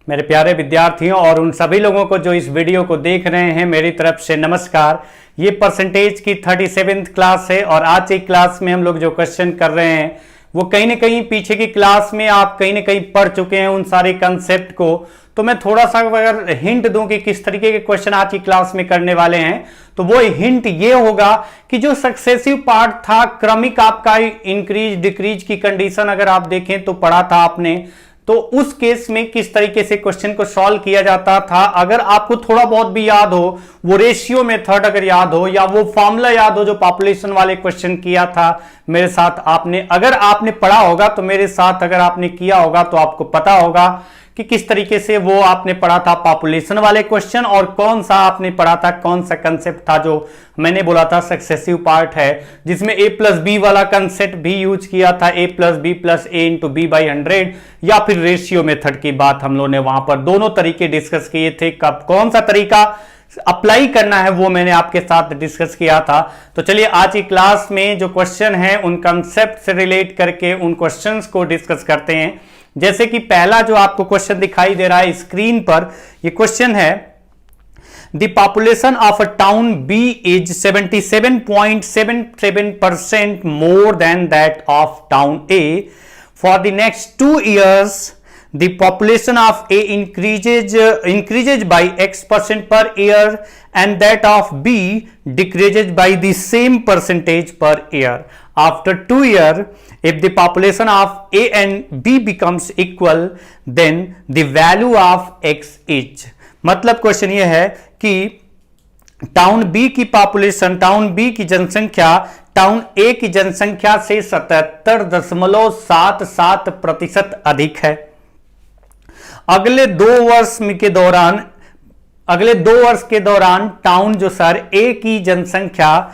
मेरे प्यारे विद्यार्थियों और उन सभी लोगों को जो इस वीडियो को देख रहे हैं, मेरी तरफ से नमस्कार। ये परसेंटेज की 37th क्लास है और आज की क्लास में हम लोग जो क्वेश्चन कर रहे हैं वो कहीं ना कहीं पीछे की क्लास में आप कहीं ना कहीं पढ़ चुके हैं उन सारे कंसेप्ट को। तो मैं थोड़ा सा अगर हिंट दूं कि किस तरीके के क्वेश्चन आज की क्लास में करने वाले हैं, तो वो हिंट ये होगा कि जो सक्सेसिव पार्ट था, क्रमिक आपका इंक्रीज डिक्रीज की कंडीशन अगर आप देखें तो पढ़ा था आपने, तो उस केस में किस तरीके से क्वेश्चन को सॉल्व किया जाता था। अगर आपको थोड़ा बहुत भी याद हो, वो रेशियो मेथड अगर याद हो या वो फॉर्मूला याद हो जो पॉपुलेशन वाले क्वेश्चन किया था मेरे साथ आपने, अगर आपने पढ़ा होगा तो मेरे साथ अगर आपने किया होगा तो आपको पता होगा कि किस तरीके से वो आपने पढ़ा था पॉपुलेशन वाले क्वेश्चन, और कौन सा आपने पढ़ा था, कौन सा कंसेप्ट था जो मैंने बोला था सक्सेसिव पार्ट है, जिसमें a प्लस बी वाला कंसेप्ट भी यूज किया था, a plus B plus A into B by 100, या फिर रेशियो मेथड की बात हम लोगों ने वहां पर दोनों तरीके डिस्कस किए थे। कब कौन सा तरीका अप्लाई करना है वो मैंने आपके साथ डिस्कस किया था। तो चलिए आज की क्लास में जो क्वेश्चन है उन कंसेप्ट से रिलेट करके उन क्वेश्चंस को डिस्कस करते हैं। जैसे कि पहला जो आपको क्वेश्चन दिखाई दे रहा है स्क्रीन पर, ये क्वेश्चन है the population of a town B is 77.77% more than that of town A. For the next 2 years the population of A increases by X% per year and that of B decreases by the same percentage per year. After 2 years, if the population of A and B becomes equal, then the value of X is। मतलब question ये है कि town B की population, town B की जनसंख्या town ए की जनसंख्या से 77.77% अधिक है। अगले 2 वर्ष के दौरान टाउन जो सर ए की जनसंख्या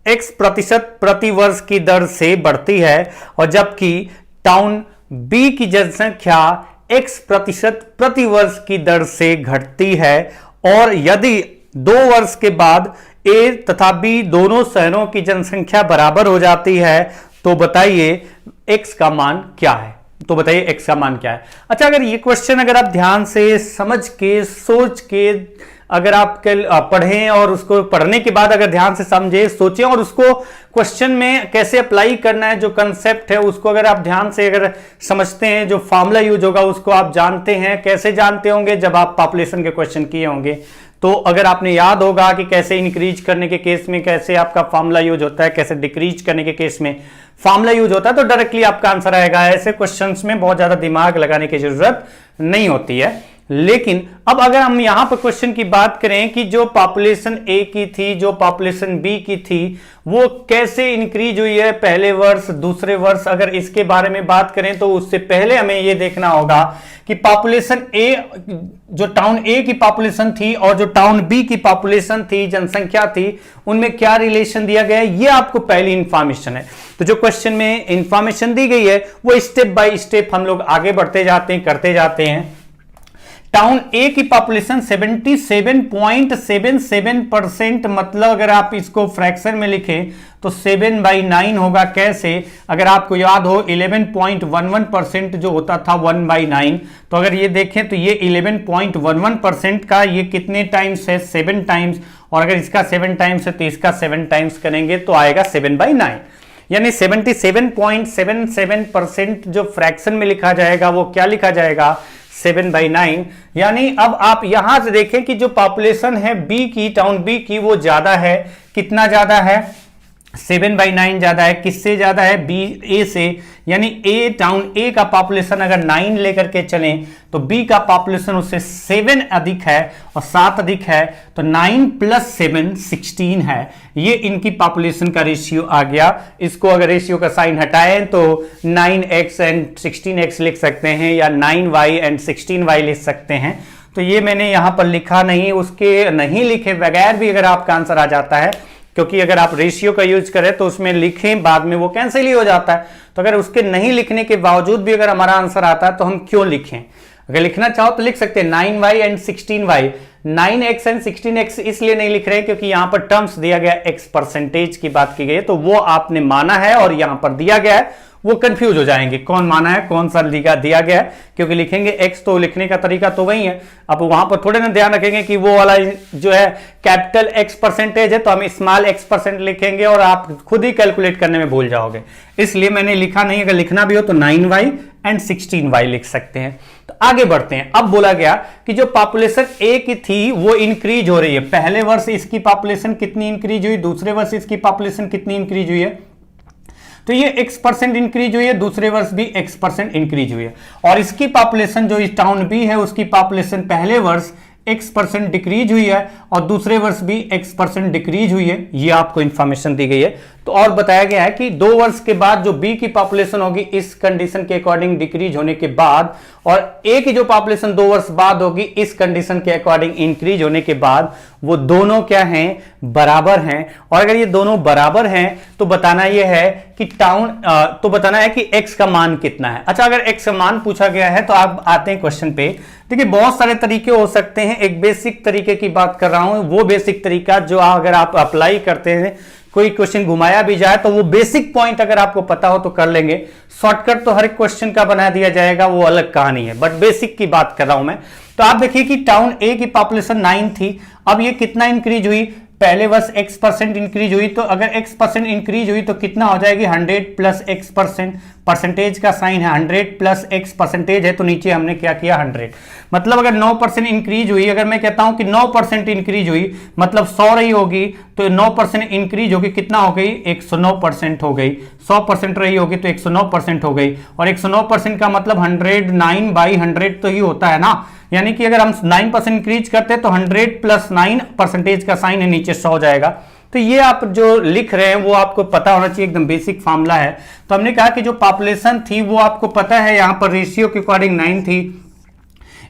x% प्रति वर्ष की दर से बढ़ती है, और जबकि टाउन बी की जनसंख्या x% प्रति वर्ष की दर से घटती है। और यदि 2 वर्ष के बाद ए तथा बी दोनों शहरों की जनसंख्या बराबर हो जाती है, तो बताइए x का मान क्या है। तो बताइए x का मान क्या है। अच्छा, अगर ये क्वेश्चन अगर आप ध्यान से समझ के सोच के अगर आप पढ़ें और उसको पढ़ने के बाद अगर ध्यान से समझे सोचें और उसको क्वेश्चन में कैसे अप्लाई करना है, जो कंसेप्ट है उसको अगर आप ध्यान से अगर समझते हैं, जो फॉर्मूला यूज होगा उसको आप जानते हैं। कैसे जानते होंगे? जब आप पॉपुलेशन के क्वेश्चन किए होंगे तो अगर आपने याद होगा कि कैसे इंक्रीज करने के केस में कैसे आपका फॉर्मूला यूज होता है, कैसे डिक्रीज करने के केस में फॉर्मूला यूज होता है, तो डायरेक्टली आपका आंसर आएगा। ऐसे क्वेश्चंस में बहुत ज्यादा दिमाग लगाने की जरूरत नहीं होती है। लेकिन अब अगर हम यहां पर क्वेश्चन की बात करें कि जो पॉपुलेशन ए की थी, जो पॉपुलेशन बी की थी, वो कैसे इंक्रीज हुई है पहले वर्ष दूसरे वर्ष, अगर इसके बारे में बात करें तो उससे पहले हमें यह देखना होगा कि पॉपुलेशन ए, जो टाउन ए की पॉपुलेशन थी और जो टाउन बी की पॉपुलेशन थी, जनसंख्या थी, उनमें क्या रिलेशन दिया गया है, ये आपको पहली इंफॉर्मेशन है। तो जो क्वेश्चन में इंफॉर्मेशन दी गई है वो स्टेप बाय स्टेप हम लोग आगे बढ़ते जाते हैं, करते जाते हैं। टाउन ए की पॉपुलेशन 77.77%, मतलब अगर आप इसको फ्रैक्शन में लिखें तो 7/9 होगा। कैसे? अगर आपको याद हो 11.11% जो होता था 1/9, तो अगर ये देखें तो ये 11.11% का ये कितने टाइम्स है? 7 टाइम्स, और अगर इसका 7 टाइम्स है तो इसका 7 टाइम्स करेंगे तो आएगा 7/9, यानी 77.77% जो फ्रैक्शन में लिखा जाएगा वो क्या लिखा जाएगा? 7/9। यानी अब आप यहां से देखें कि जो पॉपुलेशन है बी की, टाउन बी की, वो ज्यादा है। कितना ज्यादा है? 7/9 ज्यादा है। किससे ज्यादा है? बी ए से। यानी ए, टाउन ए का पॉपुलेशन अगर 9 लेकर के चलें तो बी का पॉपुलेशन उससे 7 अधिक है और 7 अधिक है, तो 9 + 7 16 है। ये इनकी पॉपुलेशन का रेशियो आ गया। इसको अगर रेशियो का साइन हटाएं तो 9x एंड 16x लिख सकते हैं, या 9y एंड 16y लिख सकते हैं। तो ये मैंने यहां पर लिखा नहीं, उसके नहीं लिखे बगैर भी अगर आपका आंसर आ जाता है, क्योंकि अगर आप रेशियो का यूज करें तो उसमें लिखें बाद में वो कैंसिल ही हो जाता है। तो अगर उसके नहीं लिखने के बावजूद भी अगर हमारा आंसर आता है तो हम क्यों लिखें? अगर लिखना चाहो तो लिख सकते हैं 9y and 16y। 9x and 16x इसलिए नहीं लिख रहे क्योंकि यहां पर टर्म्स दिया गया x परसेंटेज की बात की गई है, तो वो आपने माना है और यहां पर दिया गया है वो कंफ्यूज हो जाएंगे कौन माना है कौन सा दिया गया है, क्योंकि लिखेंगे x तो लिखने का तरीका तो वही है। अब वहां पर थोड़े ना ध्यान रखेंगे कि वो वाला जो है कैपिटल x परसेंटेज है तो हम स्मॉल x परसेंट लिखेंगे और आप खुद ही कैलकुलेट करने में भूल जाओगे, इसलिए मैंने लिखा नहीं। अगर लिखना भी हो तो 9y एंड 16y लिख सकते हैं। तो आगे बढ़ते हैं। अब बोला गया कि जो पॉपुलेशन ए की थी वो इंक्रीज हो रही है। पहले वर्ष इसकी पॉपुलेशन कितनी इंक्रीज हुई, दूसरे वर्ष इसकी पॉपुलेशन कितनी इंक्रीज हुई है, तो ये x% इंक्रीज हुई है, दूसरे वर्ष भी x% इंक्रीज हुई है। और इसकी पॉपुलेशन जो इस टाउन बी है उसकी पॉपुलेशन पहले वर्ष x% डिक्रीज हुई है और दूसरे वर्ष भी x% डिक्रीज हुई है। ये आपको इंफॉर्मेशन दी गई है। तो और बताया गया है कि 2 वर्ष के बाद जो बी की पॉपुलेशन होगी इस कंडीशन के अकॉर्डिंग डिक्रीज होने के बाद, और ए की जो पॉपुलेशन 2 वर्ष बाद होगी इस कंडीशन के अकॉर्डिंग इंक्रीज होने के बाद, वो दोनों क्या हैं, बराबर हैं। और अगर ये दोनों बराबर हैं तो बताना ये है कि तो बताना है कि x का मान कितना है। अच्छा, अगर x का मान पूछा गया है तो आप आते हैं क्वेश्चन पे। देखिए बहुत सारे तरीके हो सकते हैं, एक बेसिक तरीके की बात कर रहा हूं, वो बेसिक तरीका जो अगर आप अप्लाई करते हैं, कोई क्वेश्चन घुमाया भी जाए तो वो बेसिक पॉइंट अगर आपको पता हो तो कर लेंगे। शॉर्टकट तो हर क्वेश्चन का बना दिया जाएगा, वो अलग कहानी है, बट बेसिक की बात कर रहा हूं मैं। तो आप देखिए कि टाउन ए की पॉपुलेशन 9 थी, अब ये कितना इंक्रीज हुई, पहले वर्ष x% इंक्रीज हुई, तो अगर x% इंक्रीज हुई तो कितना हो जाएगी, 100 प्लस x%, परसेंटेज का साइन है, 100 प्लस x परसेंटेज है तो नीचे हमने क्या किया 100। मतलब अगर 9% इंक्रीज हुई, अगर मैं कहता हूं कि 9% इंक्रीज हुई मतलब 100 रही होगी तो 9% इंक्रीज होगी, कितना हो गई, 109% हो गई। 100% रही होगी तो 109% हो गई, और 109% का मतलब 109/100 तो ही होता है ना, यानी कि अगर हम 9% इंक्रीज करते तो 100 प्लस 9 परसेंटेज का साइन है, नीचे 100 जाएगा। तो ये आप जो लिख रहे हैं वो आपको पता होना चाहिए, एकदम बेसिक फार्मूला है। तो हमने कहा कि जो पॉपुलेशन थी वो आपको पता है, यहां पर रेशियो के अकॉर्डिंग 9 थी,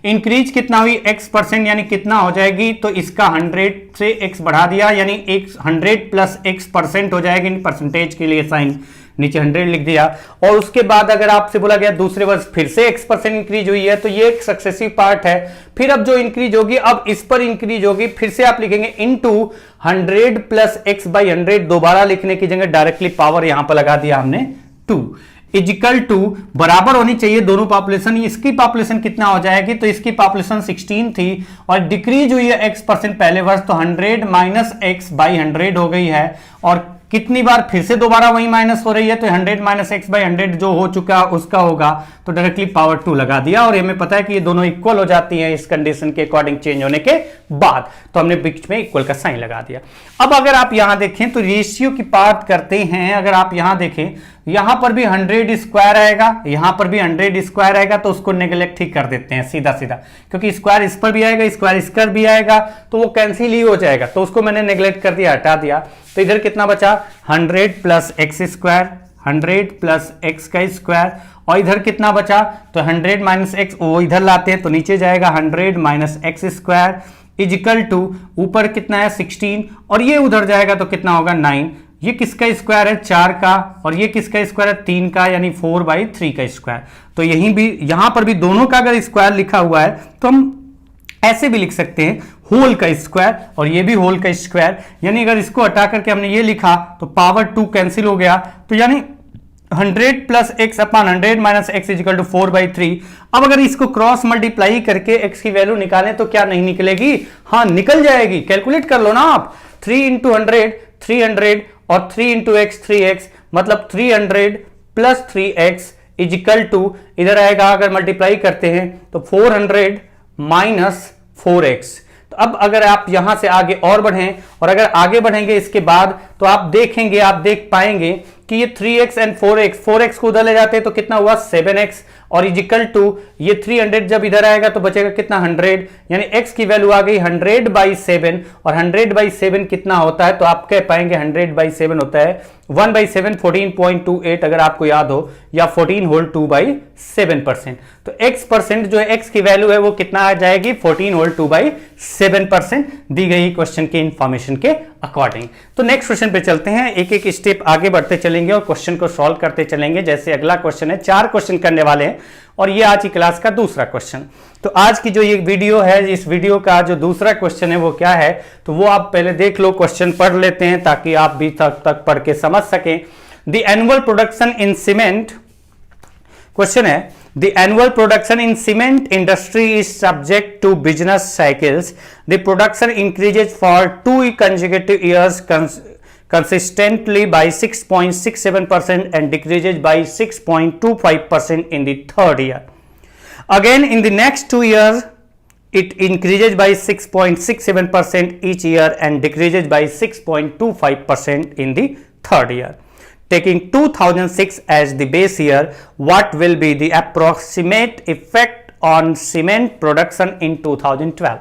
इंक्रीज कितना हुई x%, यानी कितना हो जाएगी, तो इसका 100 से x बढ़ा दिया, यानी 100 प्लस x% हो जाएगी, परसेंटेज के लिए साइन नीचे 100 लिख दिया। और उसके बाद अगर आपसे बोला गया दूसरे वर्ष फिर से x% इंक्रीज हुई है तो ये एक सक्सेसिव पार्ट है। फिर अब जो इंक्रीज होगी अब इस पर इंक्रीज होगी, फिर से आप लिखेंगे इनटू 100 प्लस x/100, दोबारा लिखने की जगह डायरेक्टली पावर यहां पर लगा दिया हमने 2 इजिकल टू, बराबर होनी चाहिए दोनों पॉपुलेशन। इसकी पॉपुलेशन कितना हो जाएगी, तो इसकी पॉपुलेशन 16 थी और डिक्रीज हुई है x% पहले वर्ष, तो 100 माइनस x/100 हो गई है। और कितनी बार फिर से दोबारा वही माइनस हो रही है, तो 100 माइनस x/100 जो हो चुका उसका होगा, तो डायरेक्टली पावर 2 लगा दिया। और हमें पता है कि ये दोनों इक्वल हो जाती हैं इस कंडीशन के अकॉर्डिंग चेंज होने के बाद, तो हमने बीच में इक्वल का साइन लगा दिया। अब अगर आप यहां देखें तो रेशियो की बात करते हैं, अगर आप यहां देखें यहां पर भी 100 स्क्वायर आएगा, यहां पर भी 100 स्क्वायर आएगा, तो उसको नेगलेक्ट ही कर देते हैं सीधा सीधा, क्योंकि स्क्वायर इस पर भी आएगा, स्क्वायर इस पर भी आएगा, तो वो कैंसिल ही हो जाएगा, तो उसको मैंने नेगलेक्ट कर दिया, हटा दिया। तो इधर कितना बचा, 100 plus x square, 100 plus x का स्क्वायर, और इधर कितना बचा, तो 100 माइनस एक्स, वो इधर लाते हैं तो नीचे जाएगा 100 minus x square equal to, ऊपर कितना है 16, और ये उधर जाएगा तो कितना होगा 9। ये किसका स्क्वायर है, 4 का, और ये किसका स्क्वायर है, 3 का, यानी 4/3 का स्क्वायर। तो यहां पर भी दोनों का अगर स्क्वायर लिखा हुआ है तो हम ऐसे भी लिख सकते हैं, होल का स्क्वायर, और ये भी होल का स्क्वायर, यानी अगर इसको हटा करके हमने ये लिखा तो पावर 2 कैंसिल हो गया, तो यानी 100 plus x upon 100 minus x equal to 4/3। अब अगर इसको क्रॉस मल्टीप्लाई करके एक्स की वैल्यू निकालें तो क्या नहीं निकलेगी, हाँ निकल जाएगी। कैलकुलेट कर लो ना आप, 3 इंटू 100 300, और 3 इंटू एक्स 3x, मतलब 300 प्लस 3x इजिकल टू, इधर आएगा अगर मल्टीप्लाई करते हैं तो 400 माइनस 4x। तो अब अगर आप यहां से आगे और बढ़ें, और अगर आगे बढ़ेंगे इसके बाद, तो आप देखेंगे, आप देख पाएंगे कि ये 3x एंड 4x को उधर ले जाते हैं तो कितना हुआ 7x, और इजिकल टू ये 300 जब इधर आएगा तो बचेगा कितना 100, यानी x की वैल्यू आ गई 100/7, और 100/7 कितना होता है, तो आप कह पाएंगे 100/7 होता है 1/7, 14.28 अगर आपको याद हो, या 14 होल 2/7%। तो x% जो है x की वैल्यू है वो कितना आ जाएगी, 14 होल 2/7% दी गई क्वेश्चन के इंफॉर्मेशन के अकॉर्डिंग। तो नेक्स्ट क्वेश्चन पे चलते हैं, एक एक स्टेप आगे बढ़ते चलेंगे और क्वेश्चन को सॉल्व करते चलेंगे। जैसे अगला क्वेश्चन है, 4 क्वेश्चन करने वाले हैं और ये आज की क्लास का दूसरा क्वेश्चन। तो आज की जो ये वीडियो है, इस वीडियो का जो दूसरा क्वेश्चन है वो क्या है, तो वो आप पहले देख लो, क्वेश्चन पढ़ लेते हैं ताकि आप भी तक पढ़ के समझ सकें। The annual production in cement question है the annual production in cement industry is subject to business cycles, the production increases for 2 consecutive years consistently by 6.67% and decreases by 6.25% in the third year. Again in the next 2 years it increases by 6.67% each year and decreases by 6.25% in the third year. Taking 2006 as the base year, what will be the approximate effect on cement production in 2012?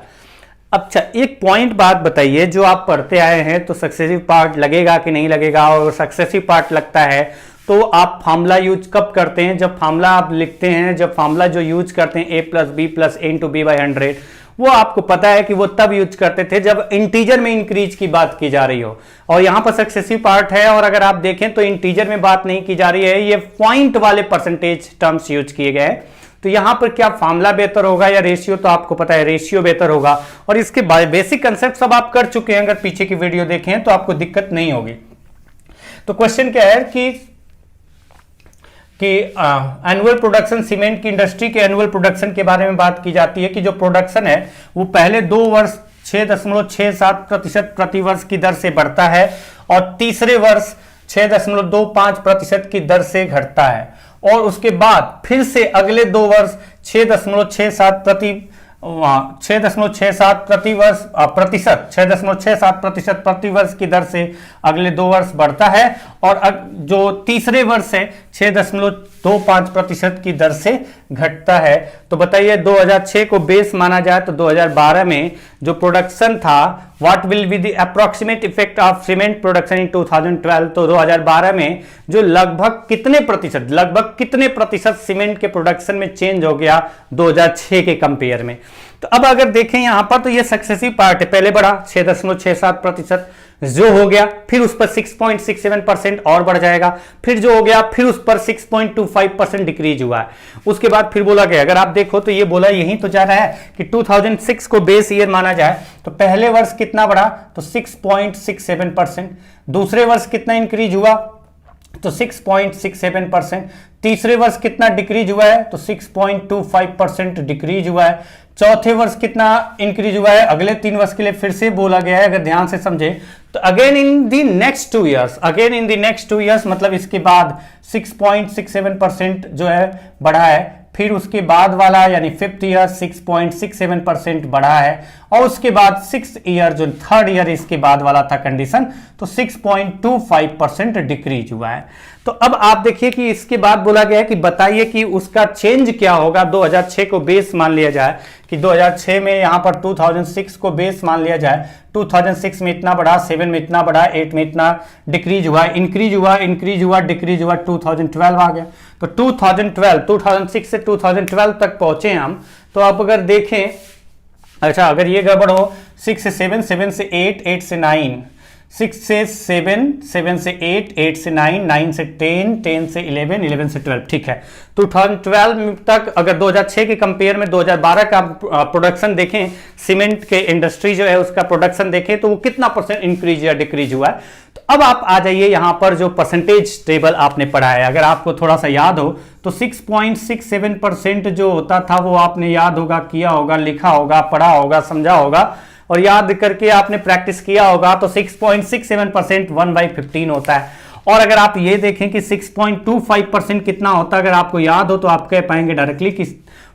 अच्छा, एक point बात बताइए, जो आप पढ़ते आए हैं तो सक्सेसिव पार्ट लगेगा कि नहीं लगेगा, और सक्सेसिव पार्ट लगता है तो आप फार्मूला यूज कब करते हैं? जब फार्मूला आप लिखते हैं, जब फार्मूला जो यूज करते हैं a + b + a × b / 100, वो आपको पता है कि वो तब यूज करते थे जब इंटीजर में इंक्रीज की बात की जा रही हो, और यहां पर सक्सेसिव पार्ट है, और अगर आप देखें तो इंटीजर में बात नहीं की जा रही है, ये पॉइंट वाले परसेंटेज टर्म्स यूज किए गए हैं। तो यहां पर क्या फार्मूला बेहतर होगा या रेशियो? तो आपको पता है रेशियो बेहतर होगा, और इसके बेसिक कंसेप्ट सब आप कर चुके हैं, अगर पीछे की वीडियो देखें तो आपको दिक्कत नहीं होगी। तो क्वेश्चन क्या है कि एनुअल प्रोडक्शन, सीमेंट की इंडस्ट्री के एनुअल प्रोडक्शन के बारे में बात की जाती है कि जो प्रोडक्शन है वो पहले 2 वर्ष 6.67% प्रति वर्ष की दर से बढ़ता है, और तीसरे वर्ष 6.25% की दर से घटता है, और उसके बाद फिर से अगले 2 वर्ष 6.67 प्रति वर्ष की दर से अगले 2 वर्ष बढ़ता है, और जो तीसरे वर्ष है 6.25% की दर से घटता है। तो बताइए 2006 को बेस माना जाए तो 2012 में जो प्रोडक्शन था, what will be the approximate effect of cement production in 2012? तो 2012 में जो लगभग कितने प्रतिशत सीमेंट के प्रोडक्शन में चेंज हो गया 2006 के कंपेयर में? तो अब अगर देखें यहां पर तो ये सक्सेसिव पार्ट है, पहले बढ़ा 6.67% जो हो गया, फिर उस पर 6.67% और बढ़ जाएगा, फिर जो हो गया फिर उस पर 6.25% डिक्रीज हुआ है। उसके बाद फिर बोला गया, अगर आप देखो तो ये बोला यहीं तो जा रहा है कि 2006 को बेस ईयर माना जाए तो पहले वर्ष कितना बढ़ा? तो 6.67%, दूसरे वर्ष कितना इंक्रीज हुआ? तो 6.67%, तीसरे वर्ष कितना डिक्रीज हुआ है? तो 6.25% डिक्रीज हुआ है, चौथे वर्ष कितना इंक्रीज हुआ है? अगले 3 वर्ष के लिए फिर से बोला गया है, अगर ध्यान से समझे तो again in the next 2 years, मतलब इसके बाद 6.67% जो है बढ़ा है, फिर उसके बाद वाला यानी 5th ईयर 6.67% बढ़ा है, और उसके बाद 6th ईयर जो 3rd ईयर इसके बाद वाला था कंडीशन, तो 6.25% डिक्रीज हुआ है। तो अब आप देखिए कि इसके बाद बोला गया है कि बताइए कि उसका चेंज क्या होगा 2006 को बेस मान लिया जाए, कि 2006 में यहां पर 2006 को बेस मान लिया जाए, 2006 में इतना बढ़ा, 7 में इतना बढ़ा, 8 में इतना डिक्रीज हुआ, इंक्रीज हुआ, डिक्रीज हुआ, 2012 आ गया। तो 2006 से 2012 तक पहुंचे हम। तो आप अगर देखें, अच्छा अगर ये गड़बड़ हो 6 से 7, 7 से 8, 8 से 9, 6 से 7, 7 से 8, 8 से 9, 9 से 10, 10 से 11, 11 से 12, ठीक है। 2012 तक अगर 2006 के कंपेयर में 2012 का प्रोडक्शन देखें, सीमेंट के इंडस्ट्री जो है उसका प्रोडक्शन देखें तो वो कितना % इंक्रीज या डिक्रीज हुआ है। तो अब आप आ जाइए यहाँ पर जो परसेंटेज टेबल आपने पढ़ा है, अगर आपको थोड़ा सा याद हो तो 6.67% जो होता था वो आपने याद होगा, किया होगा, लिखा होगा, पढ़ा होगा, समझा होगा, और याद करके आपने प्रैक्टिस किया होगा। तो 6.67% 1/15 होता है, और अगर आप ये देखें कि 6.25% कितना होता है, अगर आपको याद हो तो आप कह पाएंगे डायरेक्टली कि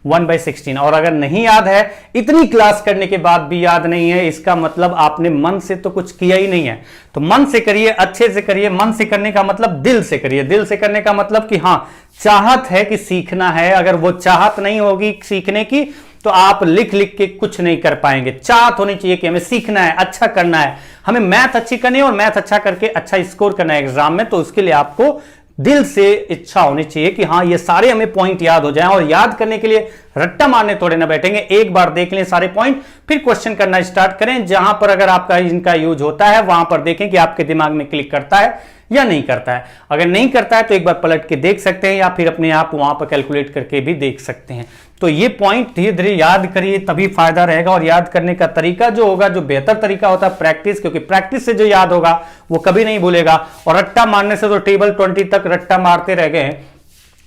1/16, और अगर नहीं याद है, इतनी क्लास करने के बाद भी याद नहीं है, इसका मतलब आपने मन से तो कुछ किया ही नहीं है। तो मन से करिए, अच्छे से करिए। मन से करने का मतलब दिल से करिए, दिल से करने का मतलब कि हाँ चाहत है कि सीखना है। अगर वो चाहत नहीं होगी सीखने की तो आप लिख लिख के कुछ नहीं कर पाएंगे। चाहत होनी चाहिए कि हमें सीखना है, अच्छा करना है, हमें मैथ अच्छी करनी है और मैथ अच्छा करके अच्छा स्कोर करना है एग्जाम में। तो उसके लिए आपको दिल से इच्छा होनी चाहिए कि हाँ ये सारे हमें पॉइंट याद हो जाएं, और याद करने के लिए रट्टा मारने थोड़े ना बैठेंगे। एक बार देख लें सारे पॉइंट, फिर क्वेश्चन करना स्टार्ट करें। जहां पर अगर आपका इनका यूज होता है वहां पर देखें कि आपके दिमाग में क्लिक करता है या नहीं करता है। अगर नहीं करता है तो एक बार पलट के देख सकते हैं, या फिर अपने आप वहां पर कैलकुलेट करके भी देख सकते हैं। तो ये पॉइंट धीरे धीरे याद करिए, तभी फायदा रहेगा। और याद करने का तरीका जो होगा, जो बेहतर तरीका होता है प्रैक्टिस, क्योंकि प्रैक्टिस से जो याद होगा वो कभी नहीं भूलेगा। और रट्टा मारने से तो टेबल 20 तक रट्टा मारते रह गए हैं,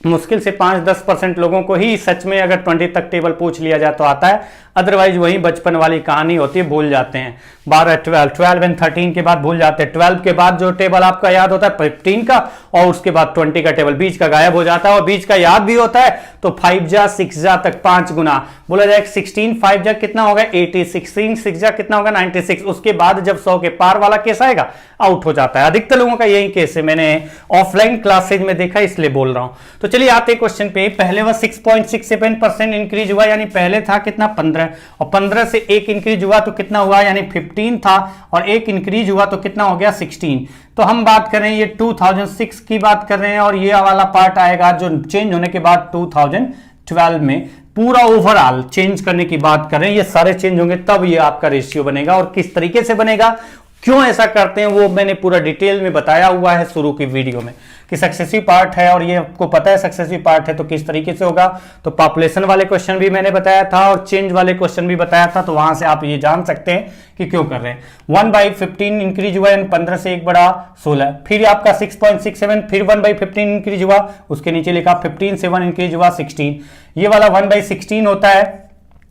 मुश्किल से 5-10% लोगों को ही सच में अगर 20 तक टेबल पूछ लिया जाए तो आता है, अदरवाइज वही बचपन वाली कहानी होती है, भूल जाते हैं। 12, 12 एंड 13 के बाद भूल जाते हैं। 12 के बाद जो टेबल आपका याद होता है 15 का, और उसके बाद 20 का टेबल बीच का गायब हो जाता है, और बीच का याद भी होता है तो 5 जा 6 जा तक 5 गुना बोला जाए। 16 5 जा कितना होगा 80, 16 6 जा कितना होगा 96। उसके बाद जब 100 के पार वाला केस आएगा आउट हो जाता है। अधिकतर लोगों का यही केस है, मैंने ऑफलाइन क्लासेज में देखा इसलिए बोल रहा हूं। तो चलिए आते क्वेश्चन पे। पहले वह 6.67% इंक्रीज हुआ, यानी पहले था कितना 15, और 15 से एक इंक्रीज हुआ तो कितना हुआ, यानी 15 था, और एक इंक्रीज हुआ तो कितना हो गया 16। तो हम बात कर रहे हैं ये 2006 की बात कर रहे हैं, और ये वाला पार्ट आएगा जो चेंज होने के बाद 2012 में पूरा ओवरऑल चेंज करने की बात कर रहे हैं। ये सारे चेंज होंगे तब ये आपका रेशियो बनेगा, और किस तरीके से बनेगा, क्यों ऐसा करते हैं, वो मैंने पूरा डिटेल में बताया हुआ है शुरू की वीडियो में कि सक्सेसिव पार्ट है, और ये आपको पता है सक्सेसिव पार्ट है तो किस तरीके से होगा। तो पॉपुलेशन वाले क्वेश्चन भी मैंने बताया था और चेंज वाले क्वेश्चन भी बताया था, तो वहां से आप ये जान सकते हैं कि क्यों कर रहे हैं। 1/15 इंक्रीज हुआ, 15 से एक बड़ा 16। फिर आपका 6.67, फिर 1/15 इंक्रीज हुआ, उसके नीचे लिखा 15 से 1 इंक्रीज हुआ 16। ये वाला 1/16 होता है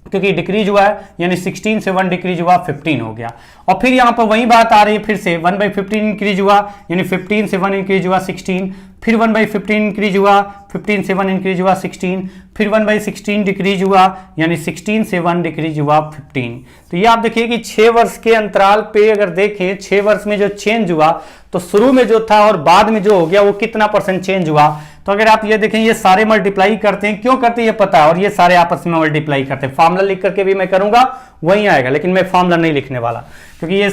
क्योंकि डिक्रीज हुआ है, यानी 16 से 1 डिक्रीज हुआ 15 हो गया। और फिर यहां पर वही बात आ रही है, फिर से 1/15 इंक्रीज हुआ, यानी 15 से 1 इंक्रीज हुआ 16, फिर 1/15 इंक्रीज हुआ, 15 से 1 इंक्रीज हुआ 16, फिर 1/16 डिक्रीज हुआ, यानी 16 से 1 डिक्रीज हुआ 15। तो ये आप देखिए कि 6 वर्ष के अंतराल पे अगर देखें 6 वर्ष में जो चेंज हुआ, तो शुरू में जो था और बाद में जो हो गया वो कितना % चेंज हुआ। तो अगर आप ये देखें ये सारे मल्टीप्लाई करते हैं, क्यों करते हैं ये पता है, और ये सारे आपस में मल्टीप्लाई करते हैं। फार्मूला लिख करके भी मैं करूंगा वही आएगा, लेकिन मैं फार्मूला नहीं लिखने वाला क्योंकि ये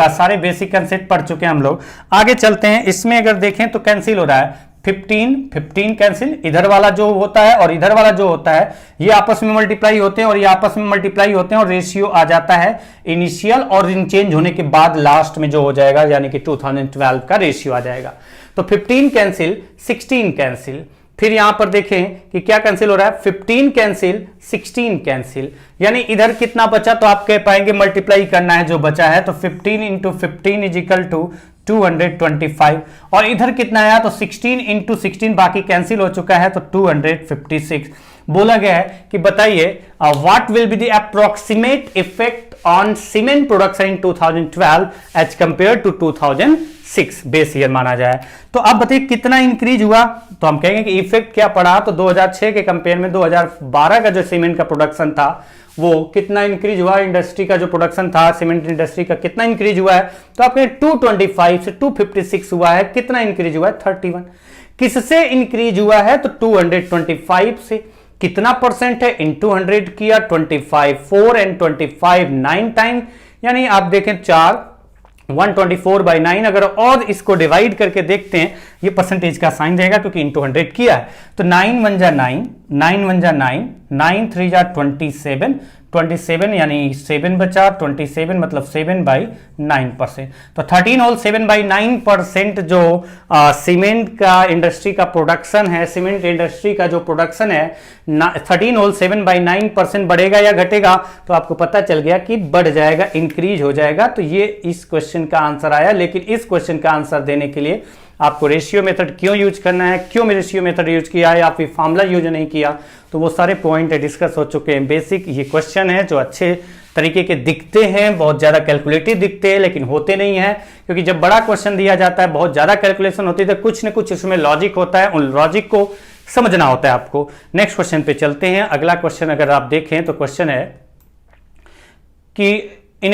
सारे बेसिक कंसेप्ट पढ़ चुके हैं हम लोग। आगे चलते हैं। इसमें अगर देखें तो कैंसिल हो रहा है 15 कैंसिल, इधर वाला जो होता है और इधर वाला जो होता है ये आपस में मल्टीप्लाई होते हैं, और ये आपस में मल्टीप्लाई होते हैं, और रेशियो आ जाता है इनिशियल और चेंज होने के बाद लास्ट में जो हो जाएगा, यानी कि 2012 का रेशियो आ जाएगा। तो 15 कैंसिल, 16 कैंसिल, फिर यहां पर देखें कि क्या कैंसिल हो रहा है 15 कैंसिल, 16 कैंसिल, यानी इधर कितना बचा, तो आप कह पाएंगे मल्टीप्लाई करना है जो बचा है, तो 15 इंटू 15 इज इक्वल टू 225, और इधर कितना आया तो 16 इंटू 16, बाकी कैंसिल हो चुका है तो 256। बोला गया है कि बताइए what will be the approximate effect on cement production in 2012 as compare to 2006 base year माना जाए। तो अब बताइए कितना इंक्रीज हुआ, तो हम कहेंगे कि इफेक्ट क्या पड़ा, तो 2006 के कंपेयर में 2012 का जो सीमेंट का प्रोडक्शन था वो कितना इंक्रीज हुआ, इंडस्ट्री का जो प्रोडक्शन था सीमेंट इंडस्ट्री का कितना इंक्रीज हुआ है, तो आपने 225 से 256 हुआ है, कितना इंक्रीज हुआ है 31। किससे इंक्रीज हुआ है तो 225 से, कितना % है इनटू 100 किया 25, 4 एंड 25 9 टाइम, यानी आप देखें 4 124/9, अगर और इसको डिवाइड करके देखते हैं ये परसेंटेज का साइन रहेगा क्योंकि इनटू 100 किया है, तो 9 1 जा 9, 9 1 जा 9, 9 3 जा 27, 27 यानी 7 बचा, 27 मतलब 7/9%। तो 13 होल 7/9% जो सीमेंट का इंडस्ट्री का प्रोडक्शन है, सीमेंट इंडस्ट्री का जो प्रोडक्शन है 13 होल 7/9% बढ़ेगा या घटेगा, तो आपको पता चल गया कि बढ़ जाएगा, इंक्रीज हो जाएगा। तो ये इस क्वेश्चन का आंसर आया। लेकिन इस क्वेश्चन का आंसर देने के लिए आपको रेशियो मेथड क्यों यूज करना है, क्यों रेशियो मेथड यूज किया है या फिर फॉर्मूला यूज नहीं किया, तो वो सारे पॉइंट डिस्कस हो चुके हैं। बेसिक ये क्वेश्चन है जो अच्छे तरीके के दिखते हैं, बहुत ज्यादा कैलकुलेटिव दिखते हैं, लेकिन होते नहीं है, क्योंकि जब बड़ा क्वेश्चन दिया जाता है बहुत ज्यादा कैलकुलेशन होती है, तो कुछ न कुछ इसमें लॉजिक होता है, उन लॉजिक को समझना होता है आपको। नेक्स्ट क्वेश्चन पे चलते हैं। अगला क्वेश्चन अगर आप देखें तो क्वेश्चन है कि इन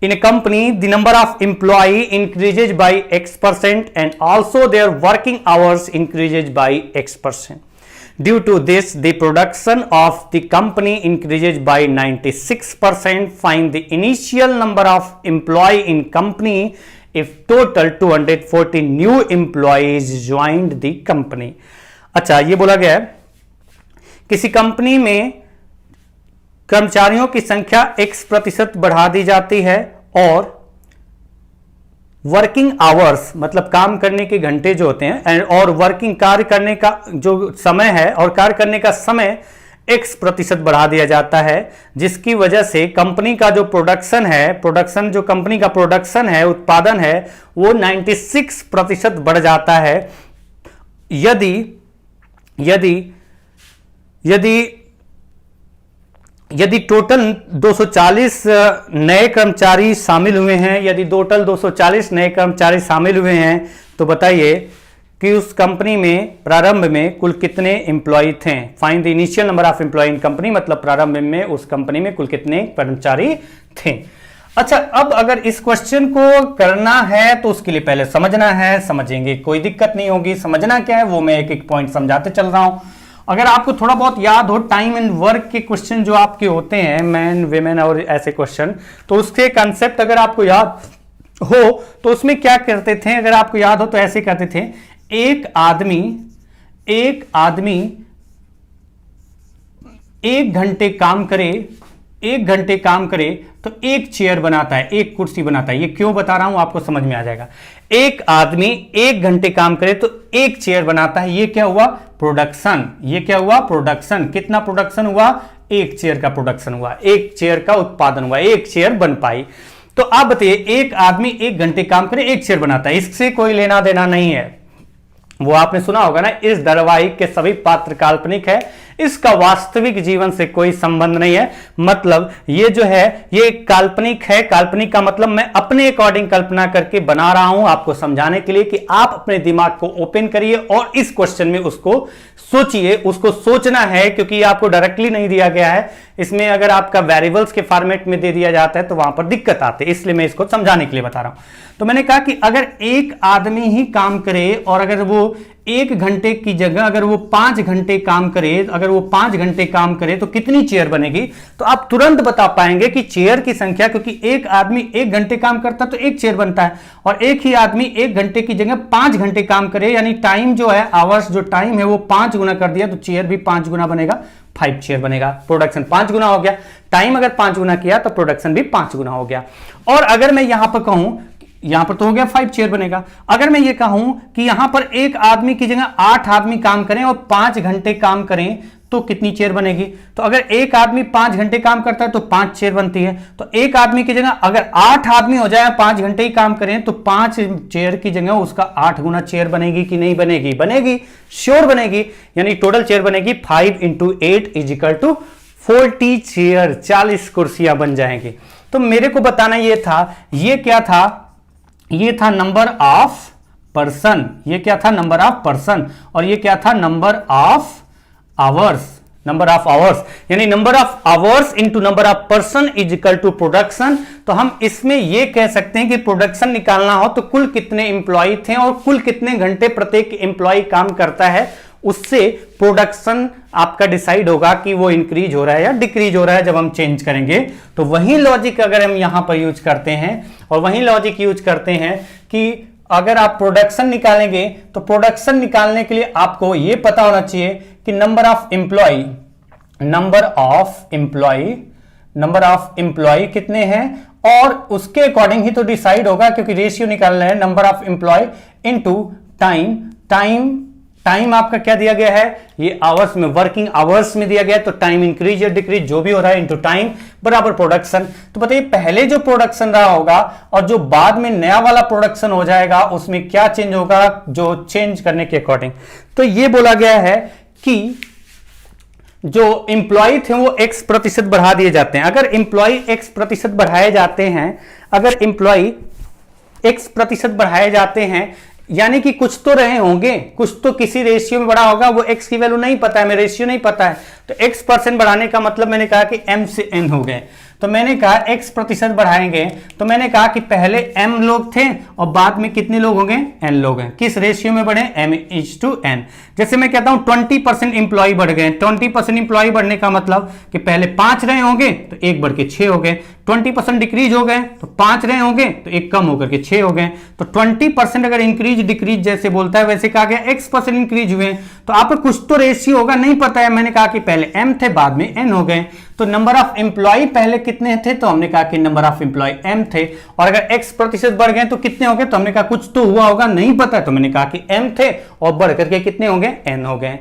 a company the number of employee increases by X% and also their working hours increases by X%. Due to this the production of the company increases by 96%. Find the initial number of employee in company if total 240 new employees joined the company. अच्छा, ये बोला गया है किसी company में कर्मचारियों की संख्या X% बढ़ा दी जाती है और वर्किंग आवर्स मतलब काम करने के घंटे जो होते हैं और वर्किंग कार्य करने का जो समय है और कार्य करने का समय X% बढ़ा दिया जाता है, जिसकी वजह से कंपनी का जो प्रोडक्शन जो कंपनी का प्रोडक्शन है, उत्पादन है, वो 96% बढ़ जाता है। यदि यदि यदि यदि टोटल 240 नए कर्मचारी शामिल हुए हैं, यदि टोटल 240 नए कर्मचारी शामिल हुए हैं, तो बताइए कि उस कंपनी में प्रारंभ में कुल कितने एम्प्लॉय थे। Find the initial number of employ in company, मतलब प्रारंभ में उस कंपनी में कुल कितने कर्मचारी थे। अच्छा, अब अगर इस क्वेश्चन को करना है तो उसके लिए पहले समझना है, समझेंगे कोई दिक्कत नहीं होगी। समझना क्या है वो मैं एक एक पॉइंट समझाते चल रहा हूं। अगर आपको थोड़ा बहुत याद हो टाइम एंड वर्क के क्वेश्चन जो आपके होते हैं, मैन वेमेन और ऐसे क्वेश्चन, तो उसके कंसेप्ट अगर आपको याद हो तो उसमें क्या करते थे, अगर आपको याद हो तो ऐसे करते थे, एक आदमी 1 घंटे काम करे, 1 घंटे काम करे तो एक चेयर बनाता है, एक कुर्सी बनाता है। ये क्यों बता रहा हूं आपको समझ में आ जाएगा। एक आदमी 1 घंटे काम करे तो एक चेयर बनाता है, ये क्या हुआ, प्रोडक्शन। ये क्या हुआ, प्रोडक्शन। कितना प्रोडक्शन हुआ, एक चेयर का प्रोडक्शन हुआ, एक चेयर का उत्पादन हुआ, एक चेयर बन पाई। तो आप बताइए, एक आदमी 1 घंटे काम करे, एक चेयर बनाता है, इससे कोई लेना देना नहीं है। वो आपने सुना होगा ना, इस धारावाहिक के सभी पात्र काल्पनिक है, इसका वास्तविक जीवन से कोई संबंध नहीं है। मतलब ये जो है ये काल्पनिक है। काल्पनिक का मतलब मैं अपने अकॉर्डिंग कल्पना करके बना रहा हूं आपको समझाने के लिए कि आप अपने दिमाग को ओपन करिए और इस क्वेश्चन में उसको सोचिए। उसको सोचना है क्योंकि आपको डायरेक्टली नहीं दिया गया है। इसमें अगर आपका वेरिएबल्स के फॉर्मेट में दे दिया जाता है तो वहां पर दिक्कत आती है, इसलिए मैं इसको समझाने के लिए बता रहा हूं। तो मैंने कहा कि अगर एक आदमी ही काम करे और अगर वो 1 घंटे की जगह अगर वो 5 घंटे काम करे, अगर वो 5 घंटे काम करे तो कितनी चेयर बनेगी, तो आप तुरंत बता पाएंगे कि चेयर की संख्या, क्योंकि एक आदमी 1 घंटे काम करता है तो एक चेयर बनता है, और एक ही आदमी 1 घंटे की जगह 5 घंटे काम करे, यानी टाइम जो है, आवर्स जो टाइम है वो 5 गुना कर दिया तो चेयर भी 5 गुना बनेगा, 5 चेयर बनेगा। प्रोडक्शन 5 गुना हो गया, टाइम अगर 5 गुना किया तो प्रोडक्शन भी 5 गुना हो गया। और अगर मैं यहां पर कहूं, यहां पर तो हो गया 5 चेयर बनेगा। अगर मैं ये कहूं कि यहां पर एक आदमी की जगह 8 आदमी काम करें और 5 घंटे काम करें तो कितनी चेयर बनेगी, तो अगर एक आदमी 5 घंटे काम करता है तो 5 चेयर बनती है। तो एक आदमी की जगह अगर 8 आदमी हो जाए, 5 घंटे ही काम करें तो 5 चेयर की जगह उसका 8 गुना चेयर बनेगी कि नहीं बनेगी, बनेगी, श्योर बनेगी। यानी टोटल चेयर बनेगी 5 × 8 = 40 चेयर, 40 कुर्सियां बन जाएंगी। तो मेरे को बताना ये था, ये क्या था, ये था नंबर ऑफ पर्सन, ये क्या था, नंबर ऑफ पर्सन, और ये क्या था, number of hours. Number of hours यानी number of hours into number of person = production. तो हम इसमें यह कह सकते हैं कि प्रोडक्शन निकालना हो तो कुल कितने एम्प्लॉय थे और कुल कितने घंटे प्रत्येक एम्प्लॉय काम करता है, उससे प्रोडक्शन आपका डिसाइड होगा कि वो इंक्रीज हो रहा है या डिक्रीज हो रहा है जब हम चेंज करेंगे। तो वही लॉजिक अगर हम यहां पर यूज करते हैं, और वही लॉजिक यूज करते हैं कि अगर आप प्रोडक्शन निकालेंगे तो प्रोडक्शन निकालने के लिए आपको यह पता होना चाहिए कि नंबर ऑफ एम्प्लॉय कितने हैं, और उसके अकॉर्डिंग ही तो डिसाइड होगा, क्योंकि रेशियो निकालना है number of employ into time. Time आपका क्या दिया गया है, ये आवर्स में, वर्किंग आवर्स में दिया गया है, तो टाइम इंक्रीज या डिक्रीज जो भी हो रहा है इनटू टाइम बराबर प्रोडक्शन। तो बताइए पहले जो प्रोडक्शन रहा होगा और जो बाद में नया वाला प्रोडक्शन हो जाएगा उसमें क्या चेंज होगा, जो चेंज करने के अकॉर्डिंग। तो ये बोला गया है कि जो एम्प्लॉय थे वो X% बढ़ा दिए जाते हैं। अगर एम्प्लॉय X% बढ़ाए जाते हैं, अगर एम्प्लॉय X% बढ़ाए जाते हैं, यानी कि कुछ तो रहे होंगे, कुछ तो किसी रेशियो में बढ़ा होगा, वो X की वैल्यू नहीं पता है, हमें रेशियो नहीं पता है, तो X% बढ़ाने का मतलब मैंने कहा कि M से N हो गए। तो मैंने कहा X% बढ़ाएंगे, तो मैंने कहा कि पहले M लोग थे और बाद में कितने लोग होंगे, N लोग हैं। किस रेशियो में बढ़े, M/N। जैसे मैं कहता हूं 20% इंप्लॉय बढ़ गए, 20% इंप्लॉय बढ़ने का मतलब कि पहले 5 रहे होंगे तो 1 बढ़ के 6 हो गए, 20% डिक्रीज हो गए तो 5 रहे होंगे तो 1 कम होकर के 6 हो गए। तो 20% अगर इंक्रीज डिक्रीज जैसे बोलता है वैसे कहा गया X% इंक्रीज हुए, तो आपको कुछ तो रेशियो होगा, नहीं पता है। मैंने कहा कि पहले M थे बाद में N हो गए। तो नंबर ऑफ एम्प्लॉय पहले कितने थे, तो हमने कहा कि नंबर ऑफ एम्प्लॉय M थे, और अगर X% बढ़ गए तो कितने हो गए, तो हमने कहा कुछ तो हुआ होगा, नहीं पता है, तो मैंने कहा कि M थे और बढ़ करके कितने हो गए, N हो गए।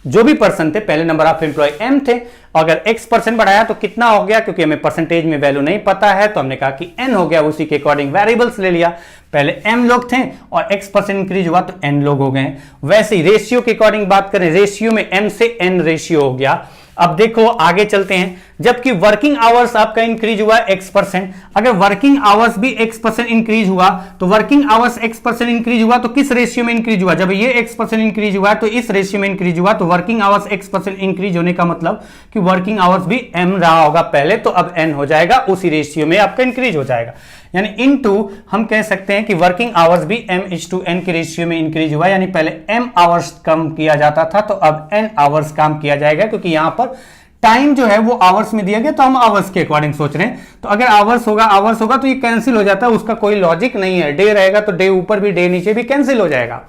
जो भी पर्सन थे, पहले नंबर ऑफ एम्प्लॉय m थे, अगर x% बढ़ाया तो कितना हो गया, क्योंकि हमें परसेंटेज में वैल्यू नहीं पता है तो हमने कहा कि n हो गया, उसी के अकॉर्डिंग वेरिएबल्स ले लिया। पहले m लोग थे और x% इंक्रीज हुआ तो n लोग हो गए। वैसे ही रेशियो के अकॉर्डिंग बात करें, रेशियो में m से n रेशियो हो गया। अब देखो आगे चलते हैं, जबकि वर्किंग आवर्स आपका इंक्रीज हुआ x%, अगर वर्किंग आवर्स भी x% इंक्रीज हुआ तो वर्किंग आवर्स x% इंक्रीज हुआ तो किस रेशियो में इंक्रीज हुआ, जब ये x% इंक्रीज हुआ तो इस रेशियो में इंक्रीज हुआ, तो वर्किंग आवर्स x% इंक्रीज होने का मतलब कि वर्किंग आवर्स भी m रहा होगा पहले, तो अब n हो जाएगा, उसी रेशियो में आपका इंक्रीज हो जाएगा। यानी इनटू हम कह सकते हैं कि वर्किंग आवर्स भी m/n के रेशियो में इंक्रीज हुआ, यानी पहले m आवर्स कम किया जाता था तो अब n आवर्स काम किया जाएगा, क्योंकि यहां पर टाइम जो है वो आवर्स में दिया गया तो हम आवर्स के अकॉर्डिंग सोच रहे हैं। तो अगर आवर्स होगा तो ये कैंसिल हो जाता है, उसका कोई लॉजिक नहीं है। डे रहेगा तो डे ऊपर भी डे नीचे भी कैंसिल हो जाएगा,